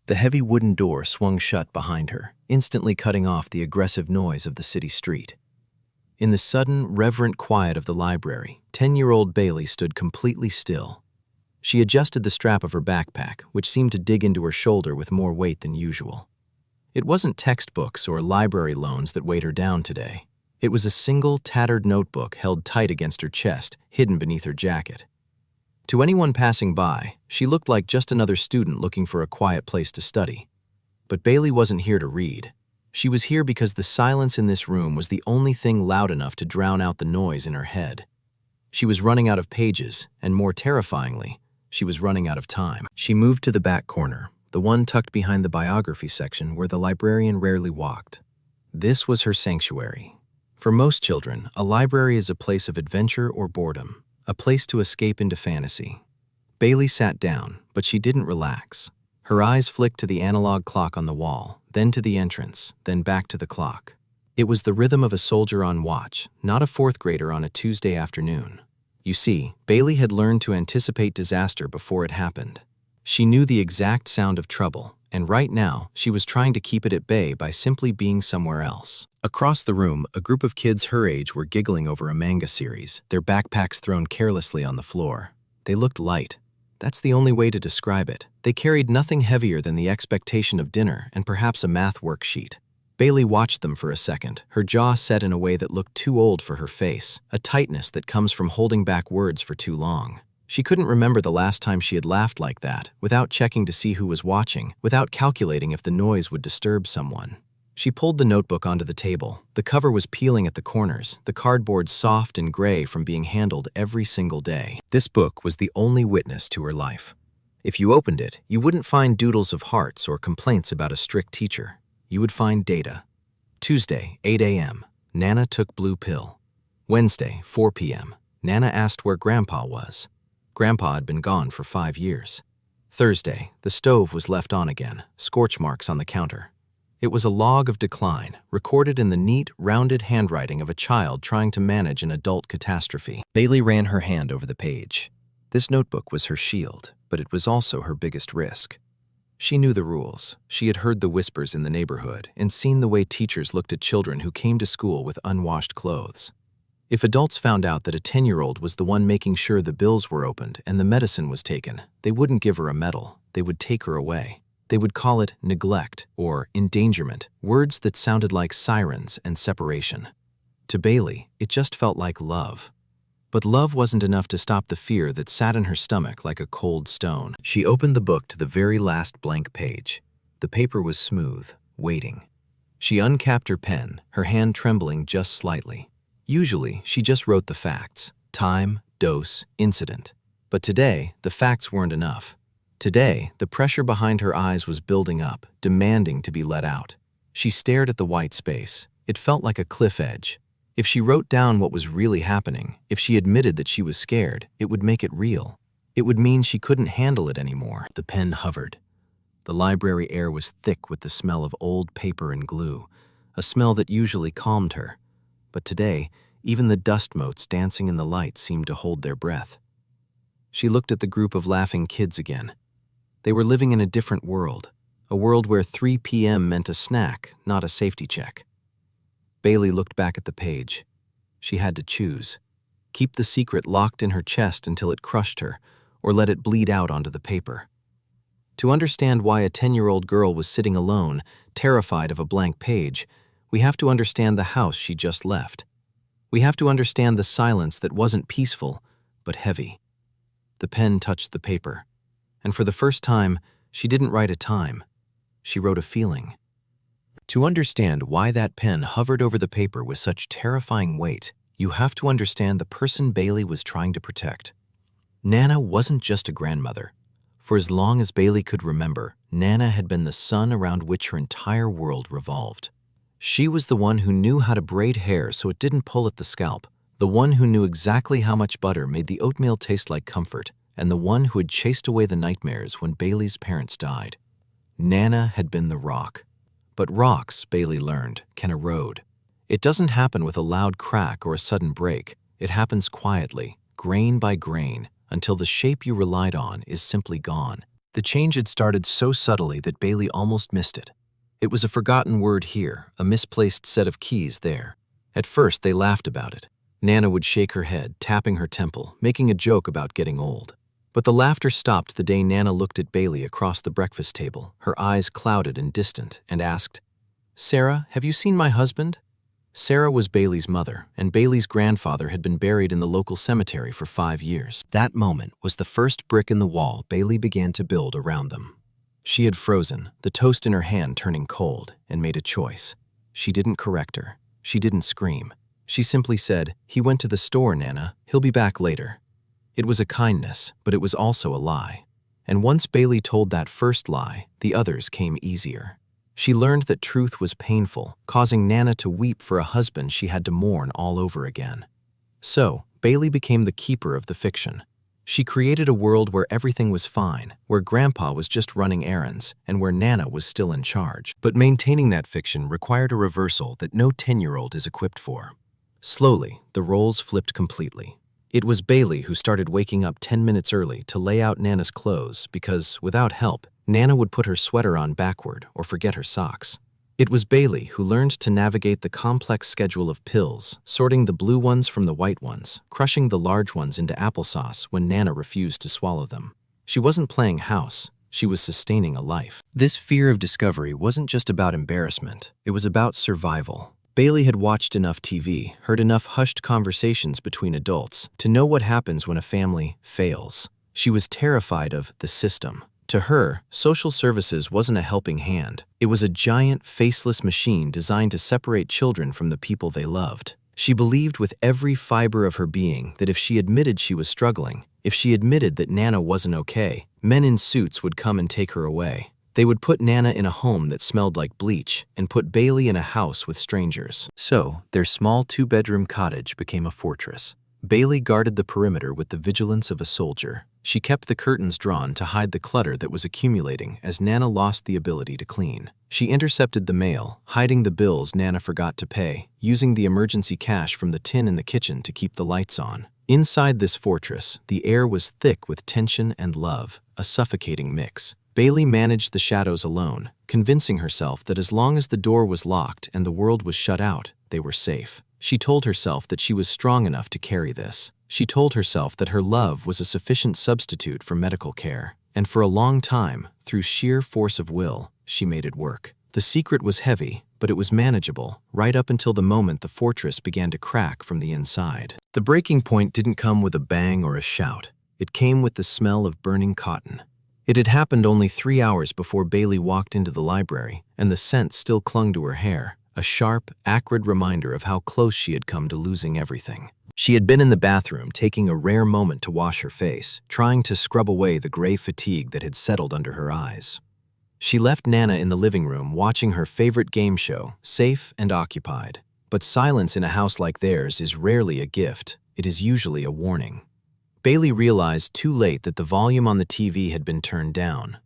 The heavy wooden door swung shut behind her, instantly cutting off the aggressive noise of the city street. In the sudden, reverent quiet of the library, 10-year-old Bailey stood completely still. She adjusted the strap of her backpack, which seemed to dig into her shoulder with more weight than usual. It wasn't textbooks or library loans that weighed her down today. It was a single, tattered notebook held tight against her chest, hidden beneath her jacket. To anyone passing by, she looked like just another student looking for a quiet place to study. But Bailey wasn't here to read. She was here because the silence in this room was the only thing loud enough to drown out the noise in her head. She was running out of pages, and more terrifyingly, she was running out of time. She moved to the back corner, the one tucked behind the biography section where the librarian rarely walked. This was her sanctuary. For most children, a library is a place of adventure or boredom, a place to escape into fantasy. Bailey sat down, but she didn't relax. Her eyes flicked to the analog clock on the wall, then to the entrance, then back to the clock. It was the rhythm of a soldier on watch, not a fourth grader on a Tuesday afternoon. You see, Bailey had learned to anticipate disaster before it happened. She knew the exact sound of trouble, and right now, she was trying to keep it at bay by simply being somewhere else. Across the room, a group of kids her age were giggling over a manga series, their backpacks thrown carelessly on the floor. They looked light. That's the only way to describe it. They carried nothing heavier than the expectation of dinner and perhaps a math worksheet. Bailey watched them for a second, her jaw set in a way that looked too old for her face, a tightness that comes from holding back words for too long. She couldn't remember the last time she had laughed like that, without checking to see who was watching, without calculating if the noise would disturb someone. She pulled the notebook onto the table. The cover was peeling at the corners, the cardboard soft and gray from being handled every single day. This book was the only witness to her life. If you opened it, you wouldn't find doodles of hearts or complaints about a strict teacher. You would find data. Tuesday, 8 a.m., Nana took blue pill. Wednesday, 4 p.m., Nana asked where Grandpa was. Grandpa had been gone for 5 years. Thursday, the stove was left on again, scorch marks on the counter. It was a log of decline, recorded in the neat, rounded handwriting of a child trying to manage an adult catastrophe. Bailey ran her hand over the page. This notebook was her shield, but it was also her biggest risk. She knew the rules. She had heard the whispers in the neighborhood and seen the way teachers looked at children who came to school with unwashed clothes. If adults found out that a 10-year-old was the one making sure the bills were opened and the medicine was taken, they wouldn't give her a medal. They would take her away. They would call it neglect or endangerment, words that sounded like sirens and separation. To Bailey, it just felt like love. But love wasn't enough to stop the fear that sat in her stomach like a cold stone. She opened the book to the very last blank page. The paper was smooth, waiting. She uncapped her pen, her hand trembling just slightly. Usually, she just wrote the facts: time, dose, incident. But today, the facts weren't enough. Today, the pressure behind her eyes was building up, demanding to be let out. She stared at the white space. It felt like a cliff edge. If she wrote down what was really happening, if she admitted that she was scared, it would make it real. It would mean she couldn't handle it anymore. The pen hovered. The library air was thick with the smell of old paper and glue, a smell that usually calmed her. But today, even the dust motes dancing in the light seemed to hold their breath. She looked at the group of laughing kids again. They were living in a different world, a world where 3 p.m. meant a snack, not a safety check. Bailey looked back at the page. She had to choose. Keep the secret locked in her chest until it crushed her, or let it bleed out onto the paper. To understand why a 10-year-old girl was sitting alone, terrified of a blank page, we have to understand the house she just left. We have to understand the silence that wasn't peaceful, but heavy. The pen touched the paper, and for the first time, she didn't write a time. She wrote a feeling. To understand why that pen hovered over the paper with such terrifying weight, you have to understand the person Bailey was trying to protect. Nana wasn't just a grandmother. For as long as Bailey could remember, Nana had been the sun around which her entire world revolved. She was the one who knew how to braid hair so it didn't pull at the scalp, the one who knew exactly how much butter made the oatmeal taste like comfort, and the one who had chased away the nightmares when Bailey's parents died. Nana had been the rock. But rocks, Bailey learned, can erode. It doesn't happen with a loud crack or a sudden break. It happens quietly, grain by grain, until the shape you relied on is simply gone. The change had started so subtly that Bailey almost missed it. It was a forgotten word here, a misplaced set of keys there. At first, they laughed about it. Nana would shake her head, tapping her temple, making a joke about getting old. But the laughter stopped the day Nana looked at Bailey across the breakfast table, her eyes clouded and distant, and asked, "Sarah, have you seen my husband?" Sarah was Bailey's mother, and Bailey's grandfather had been buried in the local cemetery for 5 years. That moment was the first brick in the wall Bailey began to build around them. She had frozen, the toast in her hand turning cold, and made a choice. She didn't correct her. She didn't scream. She simply said, "He went to the store, Nana. He'll be back later." It was a kindness, but it was also a lie. And once Bailey told that first lie, the others came easier. She learned that truth was painful, causing Nana to weep for a husband she had to mourn all over again. So, Bailey became the keeper of the fiction. She created a world where everything was fine, where Grandpa was just running errands, and where Nana was still in charge. But maintaining that fiction required a reversal that no 10-year-old is equipped for. Slowly, the roles flipped completely. It was Bailey who started waking up 10 minutes early to lay out Nana's clothes because, without help, Nana would put her sweater on backward or forget her socks. It was Bailey who learned to navigate the complex schedule of pills, sorting the blue ones from the white ones, crushing the large ones into applesauce when Nana refused to swallow them. She wasn't playing house, she was sustaining a life. This fear of discovery wasn't just about embarrassment, it was about survival. Bailey had watched enough TV, heard enough hushed conversations between adults, to know what happens when a family fails. She was terrified of the system. To her, social services wasn't a helping hand. It was a giant, faceless machine designed to separate children from the people they loved. She believed with every fiber of her being that if she admitted she was struggling, if she admitted that Nana wasn't okay, men in suits would come and take her away. They would put Nana in a home that smelled like bleach and put Bailey in a house with strangers. So, their small 2-bedroom cottage became a fortress. Bailey guarded the perimeter with the vigilance of a soldier. She kept the curtains drawn to hide the clutter that was accumulating as Nana lost the ability to clean. She intercepted the mail, hiding the bills Nana forgot to pay, using the emergency cash from the tin in the kitchen to keep the lights on. Inside this fortress, the air was thick with tension and love, a suffocating mix. Bailey managed the shadows alone, convincing herself that as long as the door was locked and the world was shut out, they were safe. She told herself that she was strong enough to carry this. She told herself that her love was a sufficient substitute for medical care. And for a long time, through sheer force of will, she made it work. The secret was heavy, but it was manageable, right up until the moment the fortress began to crack from the inside. The breaking point didn't come with a bang or a shout. It came with the smell of burning cotton. It had happened only 3 hours before Bailey walked into the library, and the scent still clung to her hair, a sharp, acrid reminder of how close she had come to losing everything. She had been in the bathroom, taking a rare moment to wash her face, trying to scrub away the gray fatigue that had settled under her eyes. She left Nana in the living room watching her favorite game show, safe and occupied. But silence in a house like theirs is rarely a gift, it is usually a warning. Bailey realized too late that the volume on the TV had been turned down.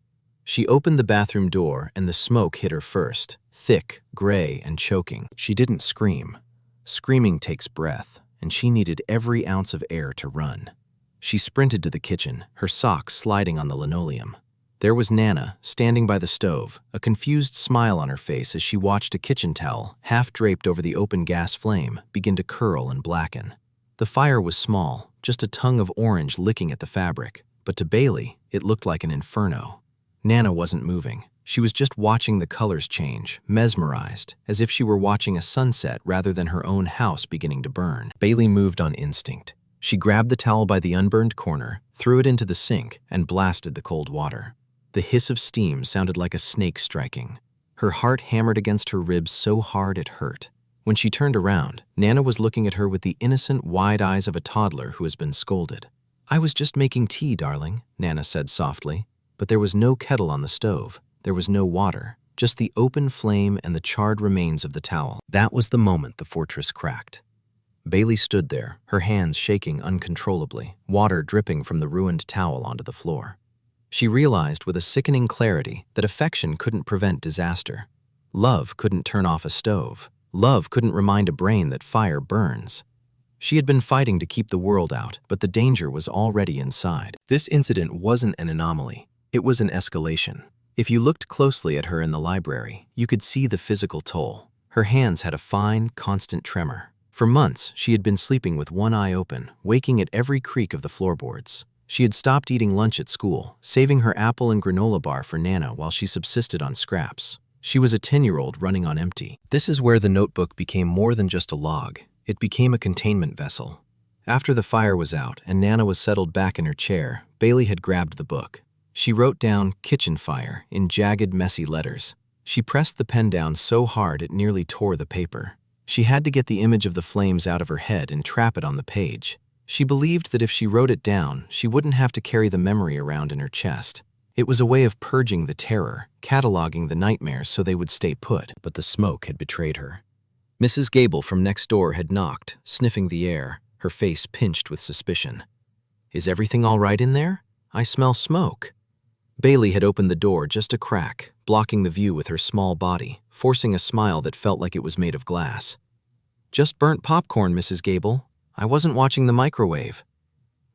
She opened the bathroom door and the smoke hit her first, thick, gray, and choking. She didn't scream. Screaming takes breath, and she needed every ounce of air to run. She sprinted to the kitchen, her socks sliding on the linoleum. There was Nana, standing by the stove, a confused smile on her face as she watched a kitchen towel, half draped over the open gas flame, begin to curl and blacken. The fire was small, just a tongue of orange licking at the fabric, but to Bailey, it looked like an inferno. Nana wasn't moving. She was just watching the colors change, mesmerized, as if she were watching a sunset rather than her own house beginning to burn. Bailey moved on instinct. She grabbed the towel by the unburned corner, threw it into the sink, and blasted the cold water. The hiss of steam sounded like a snake striking. Her heart hammered against her ribs so hard it hurt. When she turned around, Nana was looking at her with the innocent, wide eyes of a toddler who has been scolded. "I was just making tea, darling," Nana said softly. But there was no kettle on the stove. There was no water, just the open flame and the charred remains of the towel. That was the moment the fortress cracked. Bailey stood there, her hands shaking uncontrollably, water dripping from the ruined towel onto the floor. She realized with a sickening clarity that affection couldn't prevent disaster. Love couldn't turn off a stove. Love couldn't remind a brain that fire burns. She had been fighting to keep the world out, but the danger was already inside. This incident wasn't an anomaly. It was an escalation. If you looked closely at her in the library, you could see the physical toll. Her hands had a fine, constant tremor. For months, she had been sleeping with one eye open, waking at every creak of the floorboards. She had stopped eating lunch at school, saving her apple and granola bar for Nana while she subsisted on scraps. She was a 10-year-old running on empty. This is where the notebook became more than just a log. It became a containment vessel. After the fire was out and Nana was settled back in her chair, Bailey had grabbed the book. She wrote down "kitchen fire" in jagged, messy letters. She pressed the pen down so hard it nearly tore the paper. She had to get the image of the flames out of her head and trap it on the page. She believed that if she wrote it down, she wouldn't have to carry the memory around in her chest. It was a way of purging the terror, cataloging the nightmares so they would stay put. But the smoke had betrayed her. Mrs. Gable from next door had knocked, sniffing the air, her face pinched with suspicion. "Is everything all right in there? I smell smoke." Bailey had opened the door just a crack, blocking the view with her small body, forcing a smile that felt like it was made of glass. "Just burnt popcorn, Mrs. Gable. I wasn't watching the microwave."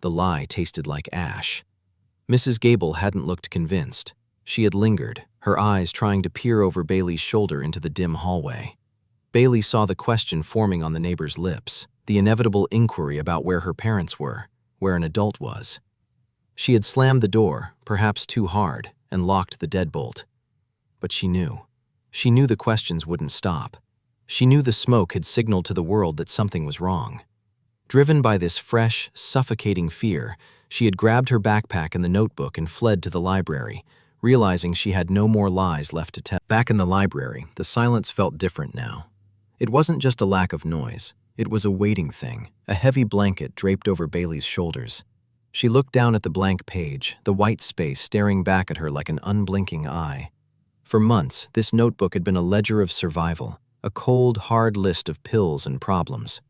The lie tasted like ash. Mrs. Gable hadn't looked convinced. She had lingered, her eyes trying to peer over Bailey's shoulder into the dim hallway. Bailey saw the question forming on the neighbor's lips, the inevitable inquiry about where her parents were, where an adult was. She had slammed the door, perhaps too hard, and locked the deadbolt. But she knew. She knew the questions wouldn't stop. She knew the smoke had signaled to the world that something was wrong. Driven by this fresh, suffocating fear, she had grabbed her backpack and the notebook and fled to the library, realizing she had no more lies left to tell. Back in the library, the silence felt different now. It wasn't just a lack of noise. It was a waiting thing, a heavy blanket draped over Bailey's shoulders. She looked down at the blank page, the white space staring back at her like an unblinking eye. For months, this notebook had been a ledger of survival, a cold, hard list of pills and problems.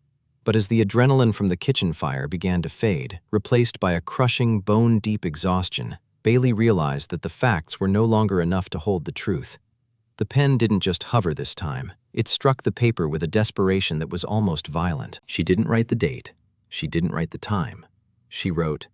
But as the adrenaline from the kitchen fire began to fade, replaced by a crushing, bone-deep exhaustion, Bailey realized that the facts were no longer enough to hold the truth. The pen didn't just hover this time. It struck the paper with a desperation that was almost violent. She didn't write the date. She didn't write the time. She wrote,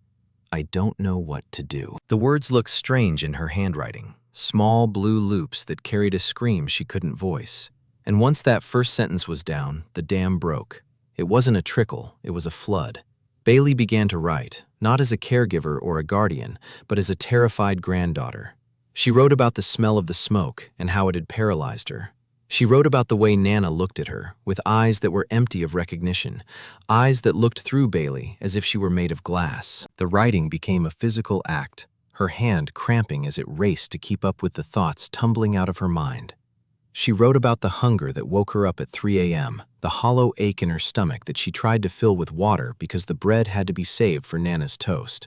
"I don't know what to do." The words looked strange in her handwriting, small blue loops that carried a scream she couldn't voice. And once that first sentence was down, the dam broke. It wasn't a trickle, it was a flood. Bailey began to write, not as a caregiver or a guardian, but as a terrified granddaughter. She wrote about the smell of the smoke and how it had paralyzed her. She wrote about the way Nana looked at her, with eyes that were empty of recognition, eyes that looked through Bailey as if she were made of glass. The writing became a physical act, her hand cramping as it raced to keep up with the thoughts tumbling out of her mind. She wrote about the hunger that woke her up at 3 a.m., the hollow ache in her stomach that she tried to fill with water because the bread had to be saved for Nana's toast.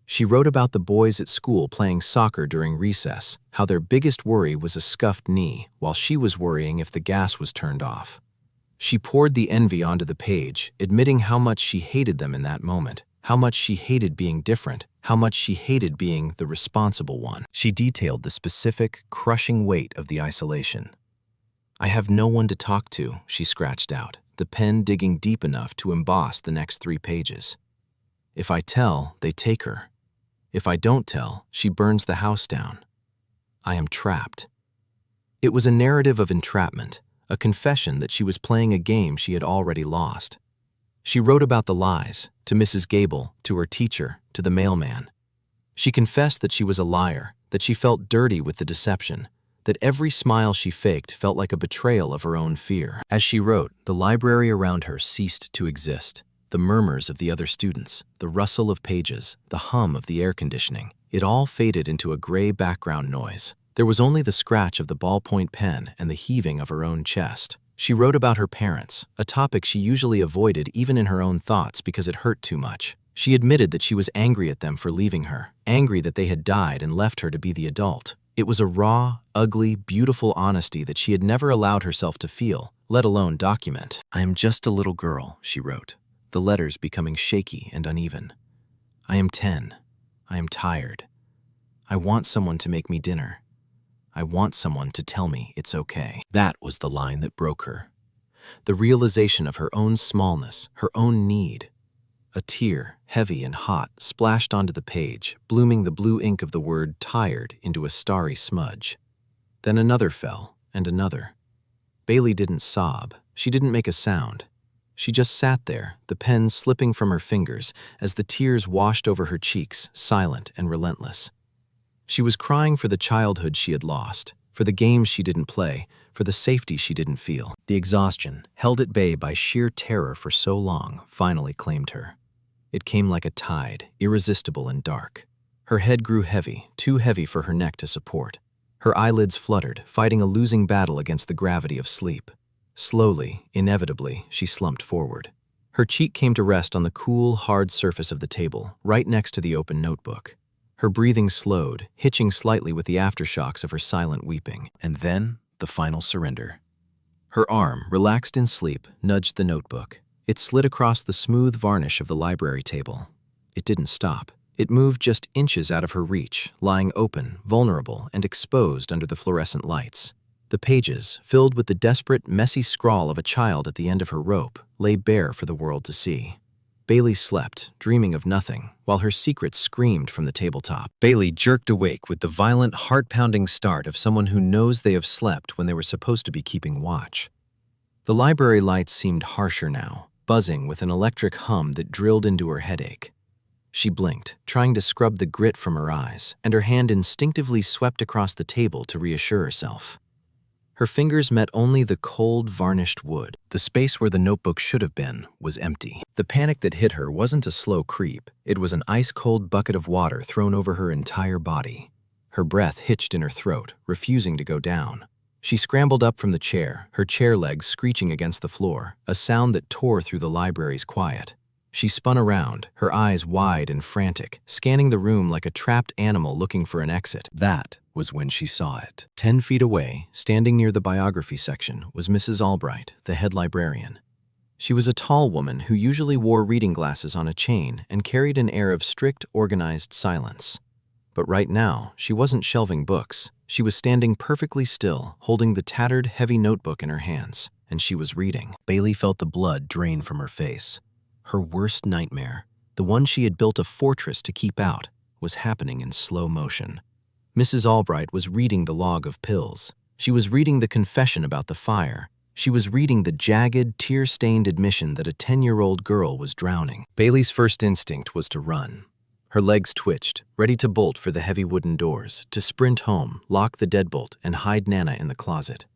She wrote about the boys at school playing soccer during recess, how their biggest worry was a scuffed knee, while she was worrying if the gas was turned off. She poured the envy onto the page, admitting how much she hated them in that moment, how much she hated being different, how much she hated being the responsible one. She detailed the specific, crushing weight of the isolation. "I have no one to talk to," she scratched out, the pen digging deep enough to emboss the next 3 pages. "If I tell, they take her. If I don't tell, she burns the house down. I am trapped." It was a narrative of entrapment, a confession that she was playing a game she had already lost. She wrote about the lies, to Mrs. Gable, to her teacher, to the mailman. She confessed that she was a liar, that she felt dirty with the deception, that every smile she faked felt like a betrayal of her own fear. As she wrote, the library around her ceased to exist. The murmurs of the other students, the rustle of pages, the hum of the air conditioning, it all faded into a gray background noise. There was only the scratch of the ballpoint pen and the heaving of her own chest. She wrote about her parents, a topic she usually avoided even in her own thoughts because it hurt too much. She admitted that she was angry at them for leaving her, angry that they had died and left her to be the adult. It was a raw, ugly, beautiful honesty that she had never allowed herself to feel, let alone document. "I am just a little girl," she wrote, the letters becoming shaky and uneven. "I am 10. I am tired. I want someone to make me dinner. I want someone to tell me it's okay." That was the line that broke her. The realization of her own smallness, her own need. A tear, heavy and hot, splashed onto the page, blooming the blue ink of the word tired into a starry smudge. Then another fell, and another. Bailey didn't sob. She didn't make a sound. She just sat there, the pen slipping from her fingers as the tears washed over her cheeks, silent and relentless. She was crying for the childhood she had lost, for the games she didn't play, for the safety she didn't feel. The exhaustion, held at bay by sheer terror for so long, finally claimed her. It came like a tide, irresistible and dark. Her head grew heavy, too heavy for her neck to support. Her eyelids fluttered, fighting a losing battle against the gravity of sleep. Slowly, inevitably, she slumped forward. Her cheek came to rest on the cool, hard surface of the table, right next to the open notebook. Her breathing slowed, hitching slightly with the aftershocks of her silent weeping. And then, the final surrender. Her arm, relaxed in sleep, nudged the notebook. It slid across the smooth varnish of the library table. It didn't stop. It moved just inches out of her reach, lying open, vulnerable, and exposed under the fluorescent lights. The pages, filled with the desperate, messy scrawl of a child at the end of her rope, lay bare for the world to see. Bailey slept, dreaming of nothing, while her secrets screamed from the tabletop. Bailey jerked awake with the violent, heart-pounding start of someone who knows they have slept when they were supposed to be keeping watch. The library lights seemed harsher now, buzzing with an electric hum that drilled into her headache. She blinked, trying to scrub the grit from her eyes, and her hand instinctively swept across the table to reassure herself. Her fingers met only the cold, varnished wood. The space where the notebook should have been was empty. The panic that hit her wasn't a slow creep. It was an ice-cold bucket of water thrown over her entire body. Her breath hitched in her throat, refusing to go down. She scrambled up from the chair, her chair legs screeching against the floor, a sound that tore through the library's quiet. She spun around, her eyes wide and frantic, scanning the room like a trapped animal looking for an exit. That was when she saw it. 10 feet away, standing near the biography section, was Mrs. Albright, the head librarian. She was a tall woman who usually wore reading glasses on a chain and carried an air of strict, organized silence. But right now, she wasn't shelving books. She was standing perfectly still, holding the tattered, heavy notebook in her hands, and she was reading. Bailey felt the blood drain from her face. Her worst nightmare, the one she had built a fortress to keep out, was happening in slow motion. Mrs. Albright was reading the log of pills. She was reading the confession about the fire. She was reading the jagged, tear-stained admission that a 10-year-old girl was drowning. Bailey's first instinct was to run. Her legs twitched, ready to bolt for the heavy wooden doors, to sprint home, lock the deadbolt, and hide Nana in the closet.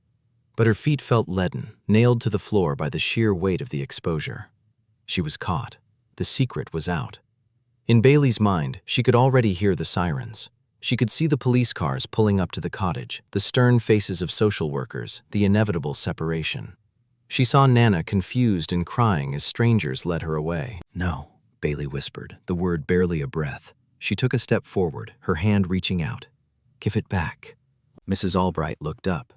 But her feet felt leaden, nailed to the floor by the sheer weight of the exposure. She was caught. The secret was out. In Bailey's mind, she could already hear the sirens. She could see the police cars pulling up to the cottage, the stern faces of social workers, the inevitable separation. She saw Nana confused and crying as strangers led her away. "No," Bailey whispered, the word barely a breath. She took a step forward, her hand reaching out. "Give it back." Mrs. Albright looked up.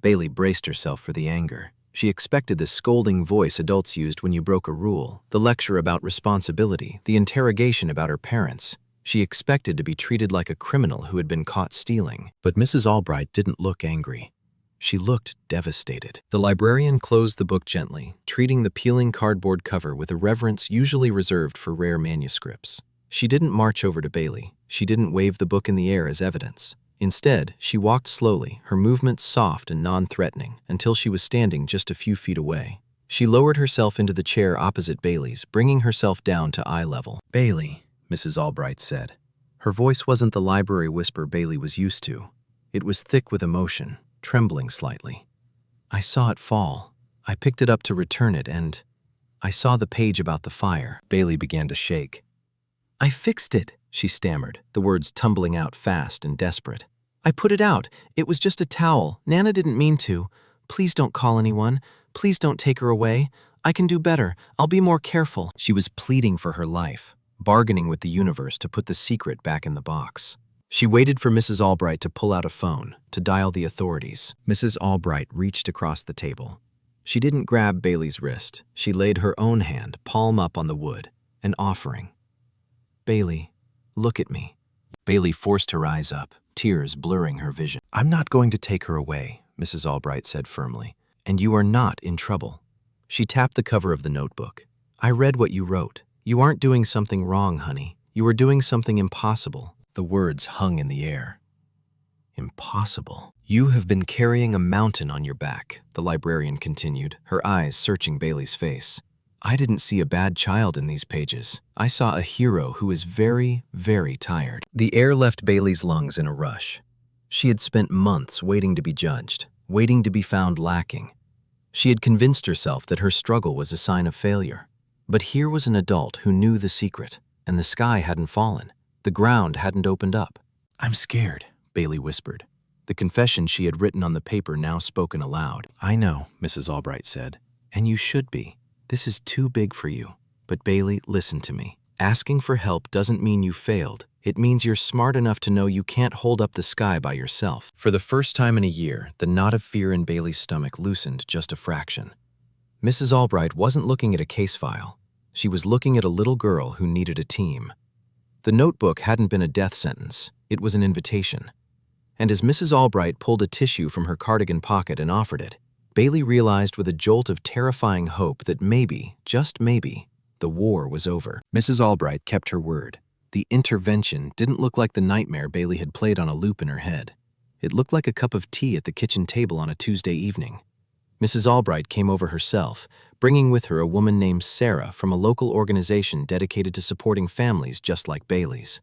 Bailey braced herself for the anger. She expected the scolding voice adults used when you broke a rule, the lecture about responsibility, the interrogation about her parents. She expected to be treated like a criminal who had been caught stealing. But Mrs. Albright didn't look angry. She looked devastated. The librarian closed the book gently, treating the peeling cardboard cover with a reverence usually reserved for rare manuscripts. She didn't march over to Bailey. She didn't wave the book in the air as evidence. Instead, she walked slowly, her movements soft and non-threatening, until she was standing just a few feet away. She lowered herself into the chair opposite Bailey's, bringing herself down to eye level. "Bailey," Mrs. Albright said. Her voice wasn't the library whisper Bailey was used to. It was thick with emotion, trembling slightly. "I saw it fall. I picked it up to return it, and I saw the page about the fire." Bailey began to shake. "I fixed it," she stammered, the words tumbling out fast and desperate. "I put it out. It was just a towel. Nana didn't mean to. Please don't call anyone. Please don't take her away. I can do better. I'll be more careful." She was pleading for her life, bargaining with the universe to put the secret back in the box. She waited for Mrs. Albright to pull out a phone, to dial the authorities. Mrs. Albright reached across the table. She didn't grab Bailey's wrist. She laid her own hand, palm up on the wood, an offering. "Bailey, look at me." Bailey forced her eyes up, tears blurring her vision. "I'm not going to take her away," Mrs. Albright said firmly, "and you are not in trouble." She tapped the cover of the notebook. "I read what you wrote. "You aren't doing something wrong, honey. You are doing something impossible." The words hung in the air. Impossible. "You have been carrying a mountain on your back," the librarian continued, her eyes searching Bailey's face. "I didn't see a bad child in these pages. I saw a hero who is very, very tired." The air left Bailey's lungs in a rush. She had spent months waiting to be judged, waiting to be found lacking. She had convinced herself that her struggle was a sign of failure. But here was an adult who knew the secret, and the sky hadn't fallen. The ground hadn't opened up. "I'm scared," Bailey whispered. The confession she had written on the paper now spoken aloud. "I know," Mrs. Albright said, "and you should be. This is too big for you. But Bailey, listen to me. Asking for help doesn't mean you failed. It means you're smart enough to know you can't hold up the sky by yourself." For the first time in a year, the knot of fear in Bailey's stomach loosened just a fraction. Mrs. Albright wasn't looking at a case file. She was looking at a little girl who needed a team. The notebook hadn't been a death sentence. It was an invitation. And as Mrs. Albright pulled a tissue from her cardigan pocket and offered it, Bailey realized with a jolt of terrifying hope that maybe, just maybe, the war was over. Mrs. Albright kept her word. The intervention didn't look like the nightmare Bailey had played on a loop in her head. It looked like a cup of tea at the kitchen table on a Tuesday evening. Mrs. Albright came over herself, bringing with her a woman named Sarah from a local organization dedicated to supporting families just like Bailey's.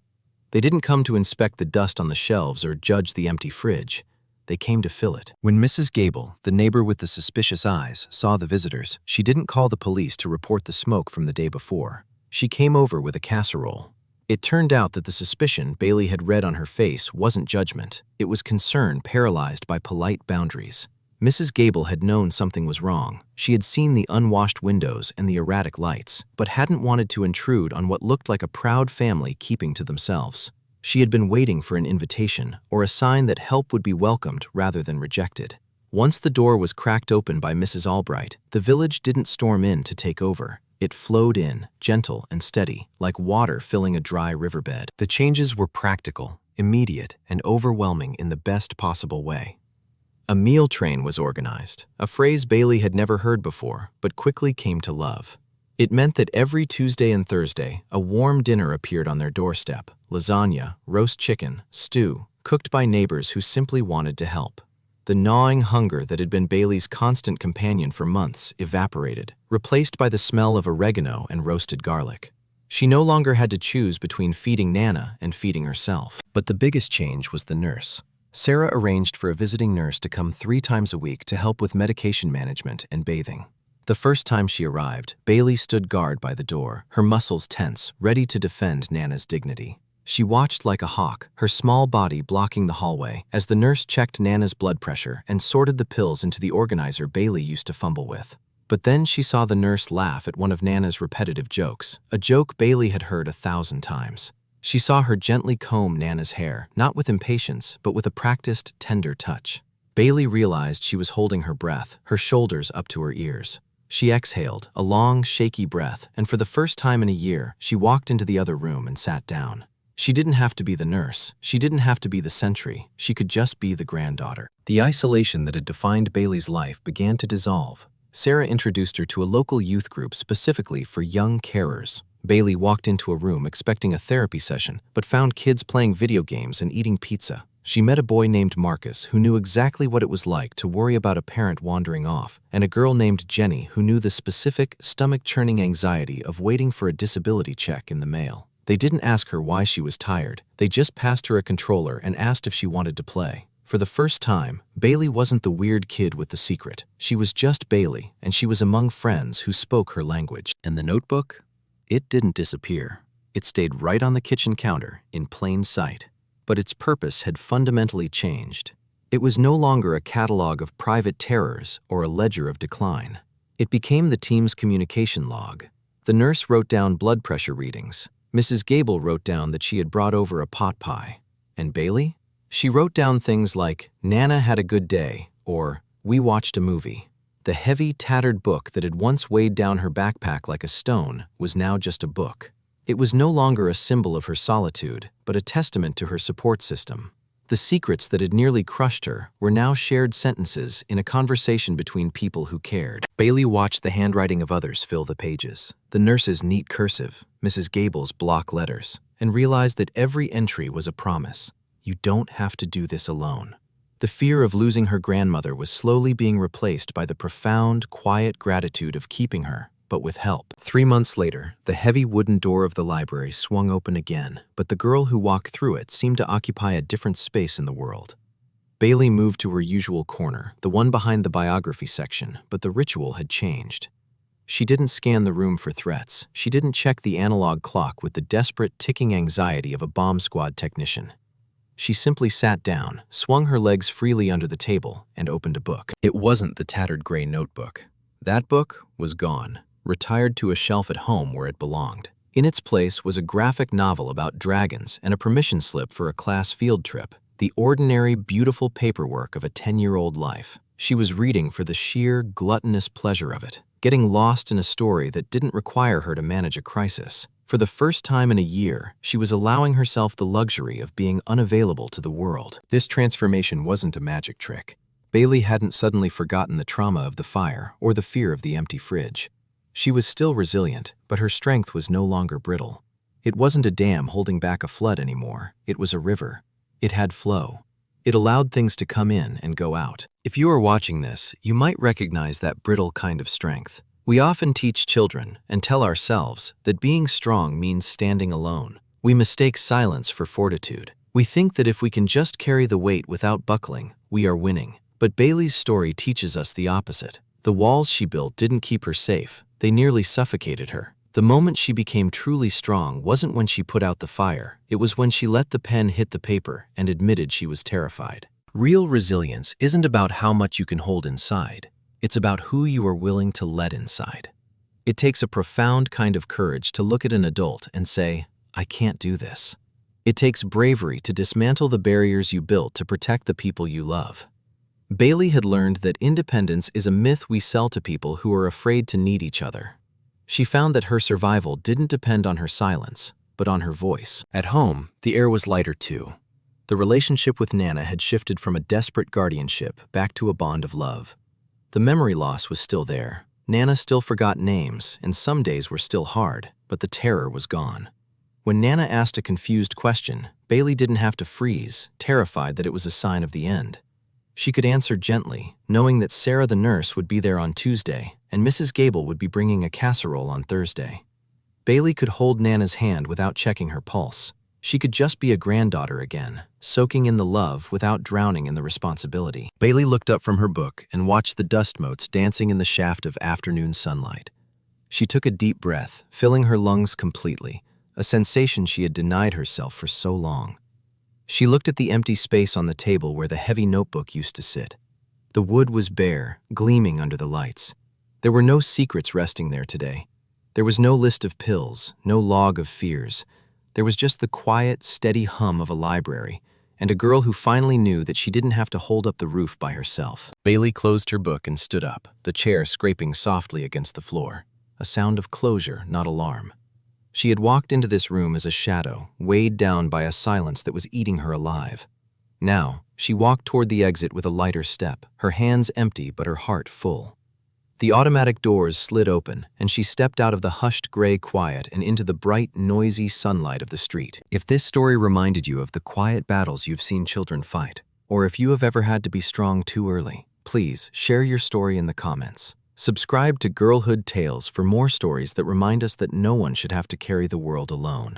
They didn't come to inspect the dust on the shelves or judge the empty fridge. They came to fill it. When Mrs. Gable, the neighbor with the suspicious eyes, saw the visitors, she didn't call the police to report the smoke from the day before. She came over with a casserole. It turned out that the suspicion Bailey had read on her face wasn't judgment. It was concern paralyzed by polite boundaries. Mrs. Gable had known something was wrong. She had seen the unwashed windows and the erratic lights, but hadn't wanted to intrude on what looked like a proud family keeping to themselves. She had been waiting for an invitation or a sign that help would be welcomed rather than rejected. Once the door was cracked open by Mrs. Albright, the village didn't storm in to take over. It flowed in, gentle and steady, like water filling a dry riverbed. The changes were practical, immediate, and overwhelming in the best possible way. A meal train was organized, a phrase Bailey had never heard before, but quickly came to love. It meant that every Tuesday and Thursday, a warm dinner appeared on their doorstep: lasagna, roast chicken, stew, cooked by neighbors who simply wanted to help. The gnawing hunger that had been Bailey's constant companion for months evaporated, replaced by the smell of oregano and roasted garlic. She no longer had to choose between feeding Nana and feeding herself. But the biggest change was the nurse. Sarah arranged for a visiting nurse to come 3 times a week to help with medication management and bathing. The first time she arrived, Bailey stood guard by the door, her muscles tense, ready to defend Nana's dignity. She watched like a hawk, her small body blocking the hallway, as the nurse checked Nana's blood pressure and sorted the pills into the organizer Bailey used to fumble with. But then she saw the nurse laugh at one of Nana's repetitive jokes, a joke Bailey had heard 1,000 times. She saw her gently comb Nana's hair, not with impatience, but with a practiced, tender touch. Bailey realized she was holding her breath, her shoulders up to her ears. She exhaled, a long, shaky breath, and for the first time in a year, she walked into the other room and sat down. She didn't have to be the nurse. She didn't have to be the sentry. She could just be the granddaughter. The isolation that had defined Bailey's life began to dissolve. Sarah introduced her to a local youth group specifically for young carers. Bailey walked into a room expecting a therapy session, but found kids playing video games and eating pizza. She met a boy named Marcus who knew exactly what it was like to worry about a parent wandering off, and a girl named Jenny who knew the specific, stomach-churning anxiety of waiting for a disability check in the mail. They didn't ask her why she was tired. They just passed her a controller and asked if she wanted to play. For the first time, Bailey wasn't the weird kid with the secret. She was just Bailey, and she was among friends who spoke her language. And the notebook? It didn't disappear. It stayed right on the kitchen counter, in plain sight. But its purpose had fundamentally changed. It was no longer a catalog of private terrors or a ledger of decline. It became the team's communication log. The nurse wrote down blood pressure readings. Mrs. Gable wrote down that she had brought over a pot pie. And Bailey? She wrote down things like, "Nana had a good day," or "We watched a movie." The heavy, tattered book that had once weighed down her backpack like a stone was now just a book. It was no longer a symbol of her solitude, but a testament to her support system. The secrets that had nearly crushed her were now shared sentences in a conversation between people who cared. Bailey watched the handwriting of others fill the pages. The nurse's neat cursive, Mrs. Gable's block letters, and realized that every entry was a promise. You don't have to do this alone. The fear of losing her grandmother was slowly being replaced by the profound, quiet gratitude of keeping her, but with help. 3 months later, the heavy wooden door of the library swung open again, but the girl who walked through it seemed to occupy a different space in the world. Bailey moved to her usual corner, the one behind the biography section, but the ritual had changed. She didn't scan the room for threats. She didn't check the analog clock with the desperate, ticking anxiety of a bomb squad technician. She simply sat down, swung her legs freely under the table, and opened a book. It wasn't the tattered gray notebook. That book was gone, retired to a shelf at home where it belonged. In its place was a graphic novel about dragons and a permission slip for a class field trip, the ordinary, beautiful paperwork of a 10-year-old life. She was reading for the sheer, gluttonous pleasure of it, getting lost in a story that didn't require her to manage a crisis. For the first time in a year, she was allowing herself the luxury of being unavailable to the world. This transformation wasn't a magic trick. Bailey hadn't suddenly forgotten the trauma of the fire or the fear of the empty fridge. She was still resilient, but her strength was no longer brittle. It wasn't a dam holding back a flood anymore. It was a river. It had flow. It allowed things to come in and go out. If you are watching this, you might recognize that brittle kind of strength. We often teach children and tell ourselves that being strong means standing alone. We mistake silence for fortitude. We think that if we can just carry the weight without buckling, we are winning. But Bailey's story teaches us the opposite. The walls she built didn't keep her safe. They nearly suffocated her. The moment she became truly strong wasn't when she put out the fire. It was when she let the pen hit the paper and admitted she was terrified. Real resilience isn't about how much you can hold inside. It's about who you are willing to let inside. It takes a profound kind of courage to look at an adult and say, "I can't do this." It takes bravery to dismantle the barriers you built to protect the people you love. Bailey had learned that independence is a myth we sell to people who are afraid to need each other. She found that her survival didn't depend on her silence, but on her voice. At home, the air was lighter too. The relationship with Nana had shifted from a desperate guardianship back to a bond of love. The memory loss was still there. Nana still forgot names, and some days were still hard, but the terror was gone. When Nana asked a confused question, Bailey didn't have to freeze, terrified that it was a sign of the end. She could answer gently, knowing that Sarah the nurse would be there on Tuesday, and Mrs. Gable would be bringing a casserole on Thursday. Bailey could hold Nana's hand without checking her pulse. She could just be a granddaughter again, soaking in the love without drowning in the responsibility. Bailey looked up from her book and watched the dust motes dancing in the shaft of afternoon sunlight. She took a deep breath, filling her lungs completely, a sensation she had denied herself for so long. She looked at the empty space on the table where the heavy notebook used to sit. The wood was bare, gleaming under the lights. There were no secrets resting there today. There was no list of pills, no log of fears. There was just the quiet, steady hum of a library, and a girl who finally knew that she didn't have to hold up the roof by herself. Bailey closed her book and stood up, the chair scraping softly against the floor, a sound of closure, not alarm. She had walked into this room as a shadow, weighed down by a silence that was eating her alive. Now, she walked toward the exit with a lighter step, her hands empty but her heart full. The automatic doors slid open, and she stepped out of the hushed gray quiet and into the bright, noisy sunlight of the street. If this story reminded you of the quiet battles you've seen children fight, or if you have ever had to be strong too early, please share your story in the comments. Subscribe to Girlhood Tales for more stories that remind us that no one should have to carry the world alone.